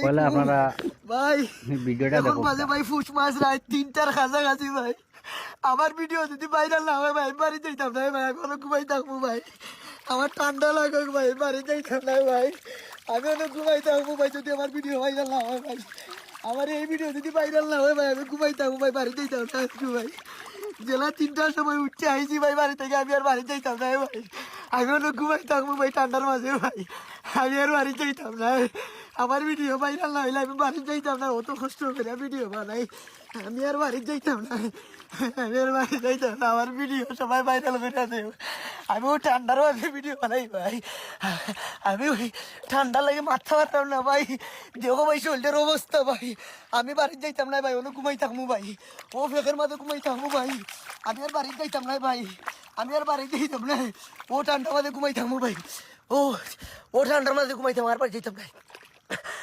পয়লা আপনারা ভাই ভিডিওটা এখন দেখো। মাঝে ভাই ফুস মাছ রাত 3টার কাছাকাছি ভাই। আমার ভিডিও যদি ভাইরাল না হয় ভাই বাড়ি যাইতাম না ভাই, এখনো ঘুমাই থাকবো ভাই। আমার ঠান্ডা লাগে ভাই, বাড়ি যাইতাম না ভাই। আমি অনেক ঘুমাই থাকবো ভাই যদি আমার ভিডিও ভাইরাল না হয় ভাই। আমার এই ভিডিও যদি ভাইরাল না হয় ভাই আমি ঘুমাই থাকবো ভাই, বাড়ি যাইতাম না একটু ভাই। জেলা 3টার সময় উঠছে আইছি ভাই বাড়ি থেকে, আমি আর বাড়ি যাইতাম না ভাই। আমি অনেক ঘুমাই থাকবো ভাই ঠান্ডার মাঝে ভাই, আমি আর বাড়ি যাইতাম না। আমার ভিডিও ভাইরাল না হইলে আমি বাড়ি যাইতাম না, অত কষ্ট করে ভিডিও বানাই। আমি আর বাড়ি যাইতাম না, আমি আর বাড়ি যাইতাম না। আমার ভিডিও সবাই ভাইরাল করে দেব। আমি ওই ঠান্ডার মাঝে ভিডিও বানাই ভাই। আমি ওই ঠান্ডা লাগে মাথা পারতাম না ভাই। দেখো ভাই শরীরের অবস্থা ভাই। আমি বাড়ি যাইতাম না ভাই, অনেক ঘুমাই থাকবো ভাই। ও ফেকের মাঝে ঘুমাই থাকবো ভাই। আমি আর বাড়ি যাইতাম না ভাই, আমি আর বাড়ি যাইতাম না। ও ঠান্ডার মাঝে ঘুমাই থাকবো ভাই। ও ও ঠান্ডার মাঝে ঘুমাই থাকবো, আর বাড়ি যাইতাম না।